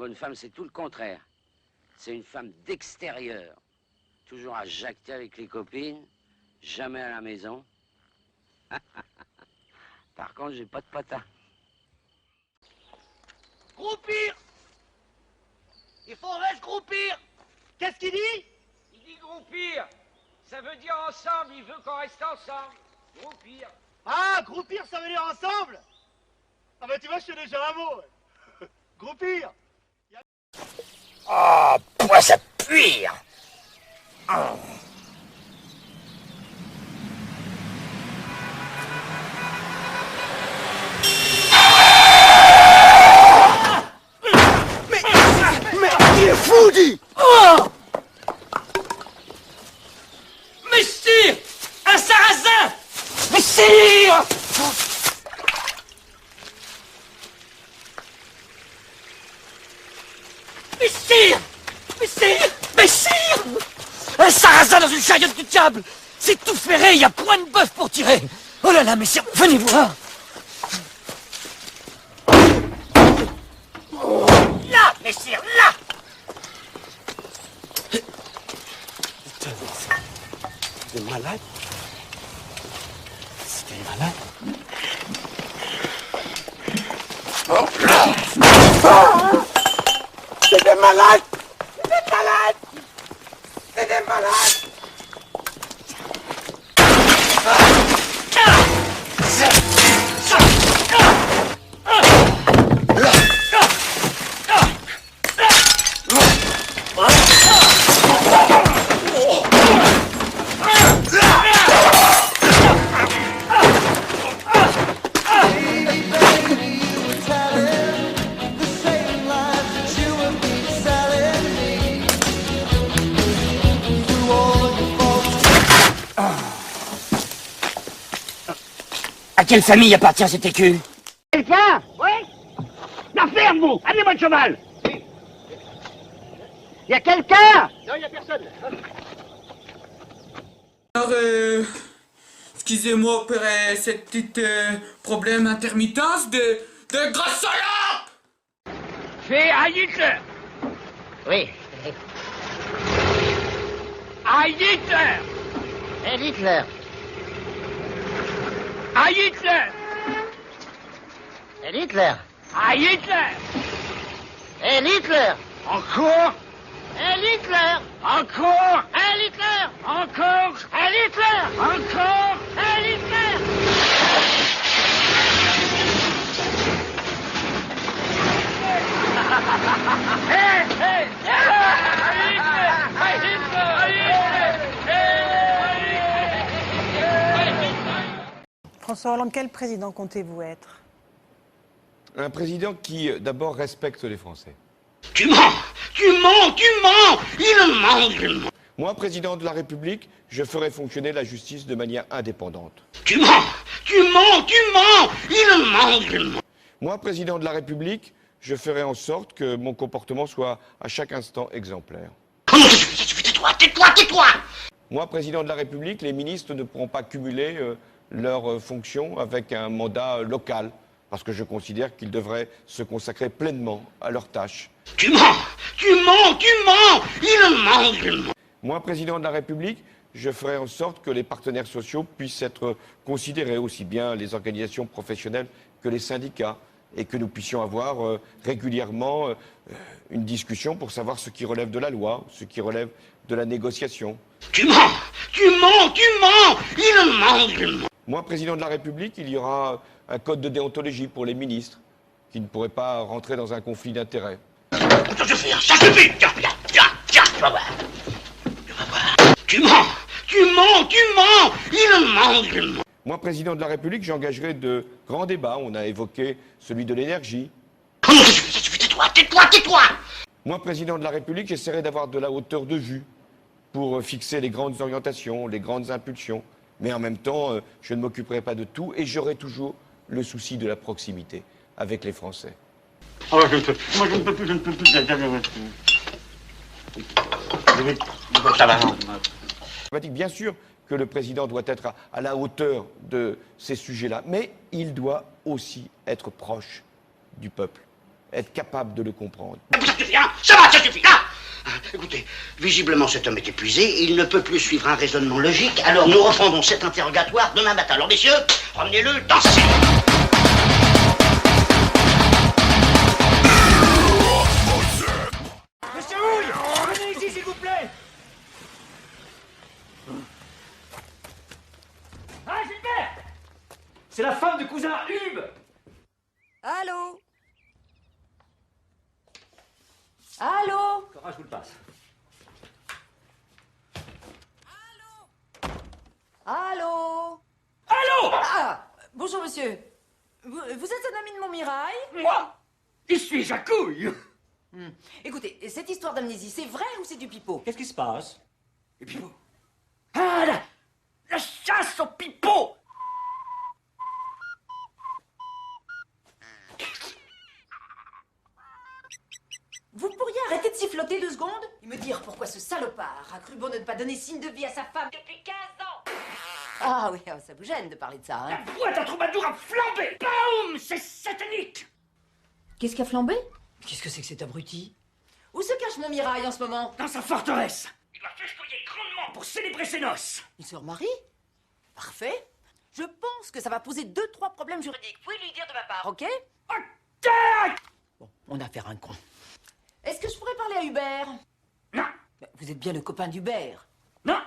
bonne femme, c'est tout le contraire. C'est une femme d'extérieur. Toujours à jacter avec les copines, jamais à la maison. Par contre, j'ai pas de patin. Groupir! Il faudrait se groupir! Qu'est-ce qu'il dit? Il dit groupir. Ça veut dire ensemble, il veut qu'on reste ensemble. Groupir. Ah, groupir, ça veut dire ensemble? Ah bah tu vois, je suis déjà un mot. Groupir! Oh, pourquoi ça pue? Oh. Mais il est fou, dit! Oh! Mais sire! Un sarrasin! Mais sire! Mais sire! Mais sire! Mais sire! Un sarrasin dans une chariote du diable! C'est tout ferré, il y a point de bœuf pour tirer! Oh là là, mais sire, venez voir! Là, messire, là! T'es malade? T'es malade? Oh là! Oh! T'es des malades! T'es des malades! T'es des malades! À quelle famille appartient cet écu? Quelqu'un? Oui? La ferme, vous! Amenez-moi le cheval! Y a quelqu'un? Non, y a personne. Alors, excusez-moi pour cette petite problème intermittence de grosse salope! Fais Heil Hitler. Oui. Heil Hitler. Et Hitler. Heil Hitler. Et Hitler. Heil Hitler. Et Hitler. Encore. Et Hitler. Encore. Et Hitler. Encore. Et Hitler. Encore. Et Hitler. Hey, hey, Heil Hitler. Heil Hitler. Heil Hitler. François Hollande, quel président comptez-vous être? Un président qui, d'abord, respecte les Français. Tu mens! Tu mens! Tu mens! Il ment! Il ment! Moi, président de la République, je ferai fonctionner la justice de manière indépendante. Tu mens! Tu mens! Tu mens! Il ment! Il ment! Moi, président de la République, je ferai en sorte que mon comportement soit à chaque instant exemplaire. Oh non, ça suffit, tais-toi! Tais-toi! Tais-toi! Moi, président de la République, les ministres ne pourront pas cumuler leurs fonctions avec un mandat local, parce que je considère qu'ils devraient se consacrer pleinement à leurs tâches. Tu mens! Tu mens! Tu mens! Il ment! Il ment! Moi, président de la République, je ferai en sorte que les partenaires sociaux puissent être considérés, aussi bien les organisations professionnelles que les syndicats, et que nous puissions avoir régulièrement une discussion pour savoir ce qui relève de la loi, ce qui relève de la négociation. Tu mens! Tu mens! Tu mens! Il ment! Il ment! Moi, président de la République, il y aura un code de déontologie pour les ministres, qui ne pourraient pas rentrer dans un conflit d'intérêts. Ça suffit! Ça suffit! Tiens, viens! Tiens! Tiens! Tu vas voir! Tu vas voir! Tu mens! Tu mens! Tu mens! Il ment! Il ment! Moi, président de la République, j'engagerai de grands débats. On a évoqué celui de l'énergie. Oh non, ça suffit! Tais-toi! Tais-toi! Tais-toi! Moi, président de la République, j'essaierai d'avoir de la hauteur de vue pour fixer les grandes orientations, les grandes impulsions. Mais en même temps, je ne m'occuperai pas de tout et j'aurai toujours le souci de la proximité avec les Français. Oh, moi je ne peux plus, je ne peux plus. Ça va, non. Bien sûr que le président doit être à la hauteur de ces sujets-là, mais il doit aussi être proche du peuple. être capable de le comprendre. Ça suffit, hein? Ça va, ça suffit, là! Écoutez, visiblement cet homme est épuisé, il ne peut plus suivre un raisonnement logique, alors nous reprendrons cet interrogatoire demain matin. Alors messieurs, ramenez-le dans sa cellule. Monsieur Houille, venez ici, s'il vous plaît. Ah, Gilbert! C'est la femme du cousin Hube. Allô? Allô? Cora, je vous le passe. Allô? Allô? Ah! Bonjour, monsieur. Vous êtes un ami de Montmirail? Moi? Je suis Jacouille. Écoutez, cette histoire d'amnésie, c'est vrai ou c'est du pipeau? Qu'est-ce qui se passe? Et puis bon. Ah, la chasse au pipeau! Vous pourriez arrêter de siffloter 2 secondes et me dire pourquoi ce salopard a cru bon de ne pas donner signe de vie à sa femme depuis 15 ans? Ah oui, ça vous gêne de parler de ça, hein? La boîte à troubadour a flambé! Boum! C'est satanique! Qu'est-ce qui a flambé? Qu'est-ce que c'est que cet abruti? Où se cache Montmirail en ce moment? Dans sa forteresse! Il va festoyer grandement pour célébrer ses noces! Il se remarie? Parfait. Je pense que ça va poser 2-3 problèmes juridiques. Vous pouvez lui dire de ma part, ok? Attaque! Bon, on a affaire à un con. Est-ce que je pourrais parler à Hubert? Non! Vous êtes bien le copain d'Hubert. Non!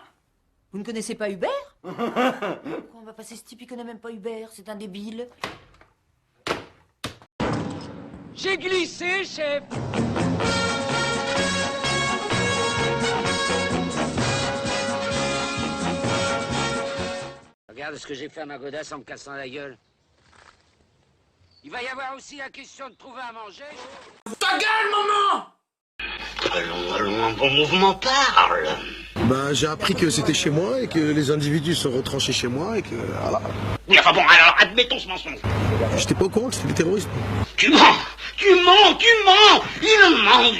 Vous ne connaissez pas Hubert? Pourquoi on va passer ce type, il connaît même pas Hubert, c'est un débile. J'ai glissé, chef. Regarde ce que j'ai fait à ma godasse en me cassant la gueule. Il va y avoir aussi la question de trouver à manger. Ta gueule, maman! Allons, un bon mouvement parle. Ben, j'ai appris que c'était chez moi et que les individus sont retranchés chez moi et que voilà. Oui, enfin bon, alors admettons ce mensonge. J'étais pas au courant que c'était des terroristes. Tu mens! Tu mens! Tu mens! Il ment!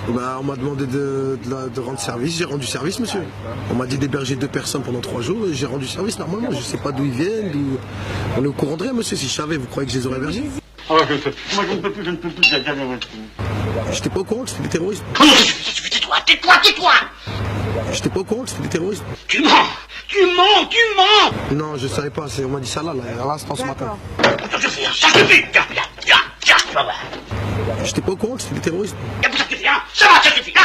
Ben, on m'a demandé de rendre service, j'ai rendu service, monsieur. On m'a dit d'héberger 2 personnes pendant 3 jours et j'ai rendu service normalement. Je sais pas d'où ils viennent, d'où... On est au courant de rien, monsieur. Si je savais, vous croyez que je les aurais hébergés? Moi, je ne peux plus. J'étais pas au courant que c'était des terroristes. Oh non, ça suffit, tais-toi! J'étais pas au courant que c'était des terroristes. Tu mens! Non, je savais pas, on m'a dit ça là, à l'instant ce matin. Ça suffit! Tiens, tu vas voir. J'étais pas au courant que c'était des terroristes. Ça suffit, hein? Ça suffit, là!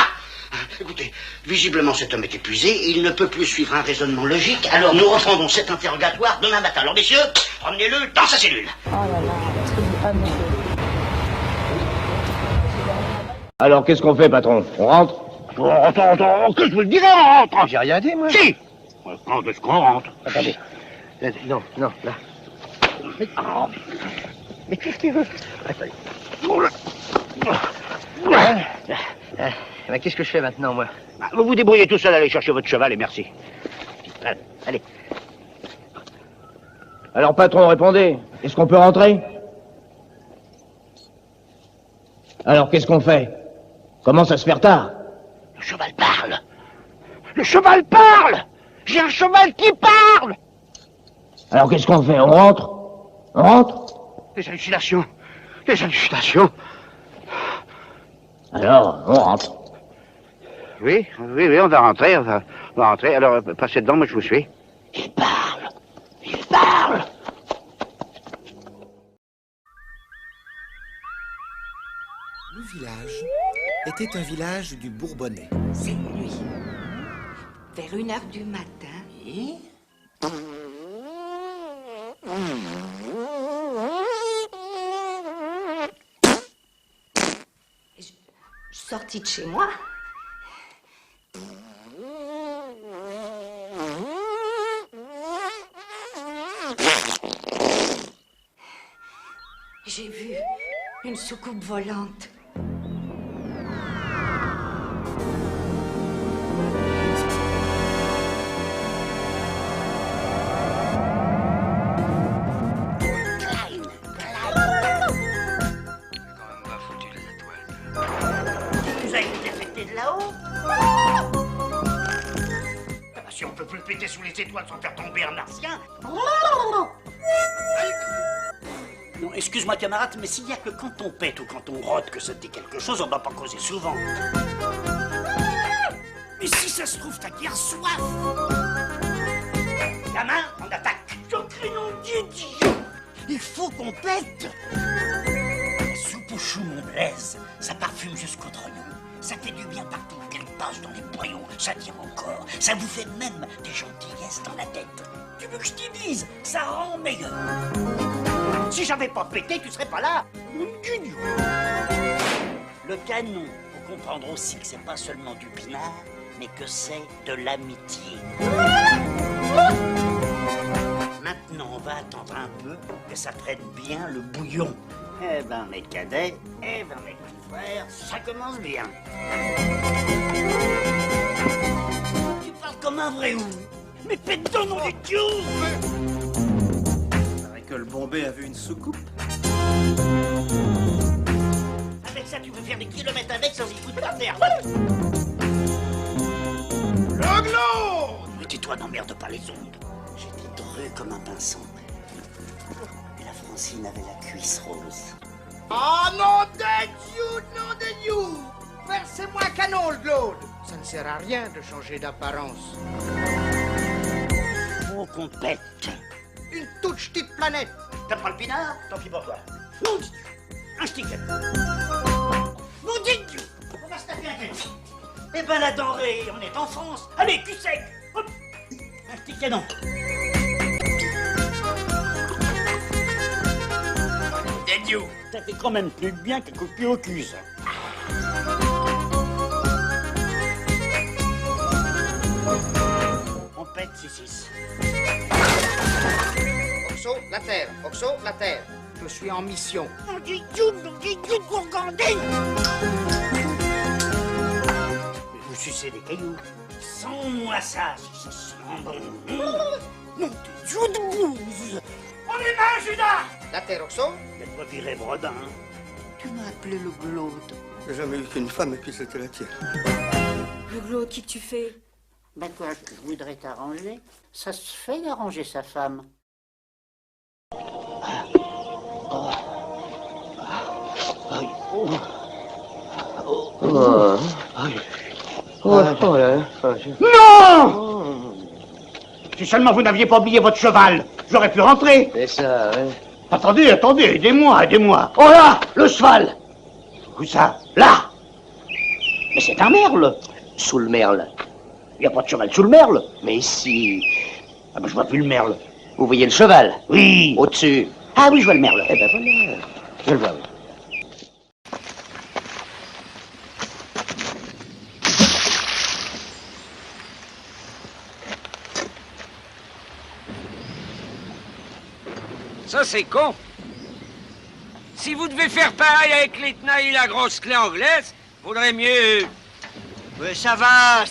Écoutez, visiblement cet homme est épuisé, il ne peut plus suivre un raisonnement logique, alors nous reprendrons cet interrogatoire demain matin. Alors messieurs, ramenez-le dans sa cellule. Alors, qu'est-ce qu'on fait, patron? On rentre? Attends, que je vous le dirai, on rentre. J'ai rien dit, moi. Si! Quand est-ce qu'on rentre? Attendez. Non, là. Mais qu'est-ce qu'il veut? Attendez. Mais qu'est-ce que je fais maintenant, moi? Vous vous débrouillez tout seul, allez chercher votre cheval et merci. Allez. Alors, patron, répondez. Est-ce qu'on peut rentrer? Alors, qu'est-ce qu'on fait? Commence à se faire tard. Le cheval parle! Le cheval parle! J'ai un cheval qui parle! Alors, qu'est-ce qu'on fait? On rentre? On rentre? Les hallucinations! Les hallucinations! Alors, on rentre. Oui, on va rentrer, on va rentrer. Alors, passez dedans, moi je vous suis. Il parle! Il parle! Le village était un village du Bourbonnais. Cette nuit, vers 1h du matin, je sortis de chez moi. J'ai vu une soucoupe volante. Si on peut plus péter sous les étoiles sans faire tomber un martien. Non, excuse-moi camarade, mais s'il y a que quand on pète ou quand on rote que ça te dit quelque chose, on ne doit pas causer souvent. Mais si ça se trouve, t'as guère soif. Gamin, on attaque. Sacré nom de Dieu, il faut qu'on pète. La soupe au chou, mon Blaise, ça parfume jusqu'au trognon. Ça fait du bien partout qu'elle passe dans les boyaux, ça tire au corps, ça vous fait même des gentillesses dans la tête. Tu veux que je t'y dise, ça rend meilleur. Si j'avais pas pété, tu serais pas là. Le canon, faut comprendre aussi que c'est pas seulement du pinard, mais que c'est de l'amitié. Maintenant, on va attendre un peu que ça prenne bien le bouillon. Eh ben, mes cadets, eh ben, mes petits frères, ça commence bien. Tu parles comme un vrai ou? Mais pète-toi, nom des dieux! Il paraît que le Bombay avait une soucoupe. Avec ça, tu peux faire des kilomètres avec sans y foutre par terre. Le Glaude! Mais tais-toi, n'emmerde pas les ondes. J'étais dreux comme un pinson. Et la Francine avait la cuisse rose. Ah, nom de Dieu, nom de Dieu! Versez-moi un canon, le Glaude! Ça ne sert à rien de changer d'apparence. Faut qu'on pète. Une toute petite planète! T'as pas le pinard? Tant pis pour toi. Mon Dieu! Un sticket. Mon Dieu! On va se taper un canon. Eh ben la denrée, on est en France. Allez, cul sec. Hop. Un petit canon. Dieu, ça fait quand même plus bien qu'un coup de pied au cul, ça. On pète 6-6. Oxo, la terre. Oxo, la terre. Je suis en mission. Mon Dieu, gourgandine. Vous sucez des cailloux. Sans-moi ça, c'est sans bon. Non, t'es Dieu de bouse. On est main, Judas. La terre, Oxo. Laisse-moi virer Bredin. Tu m'as appelé le Glaude. J'ai jamais eu qu'une femme et puis c'était la tienne. Le Glaude, qui que tu fais? Ben quoi, je voudrais t'arranger. Ça se fait d'arranger sa femme. Non! Si seulement vous n'aviez pas oublié votre cheval, j'aurais pu rentrer. C'est ça, hein. Attendez, aidez-moi. Oh là, le cheval. Où ça? Là. Mais c'est un merle. Sous le merle. Il n'y a pas de cheval sous le merle. Mais ici, Ah ben je vois plus le merle. vous voyez le cheval? Oui. Au-dessus. Ah oui, je vois le merle. Eh ben voilà. Je le vois, oui. Ça, c'est con. Si vous devez faire pareil avec les tenailles et la grosse clé anglaise, vaudrait mieux... Oui, ça va.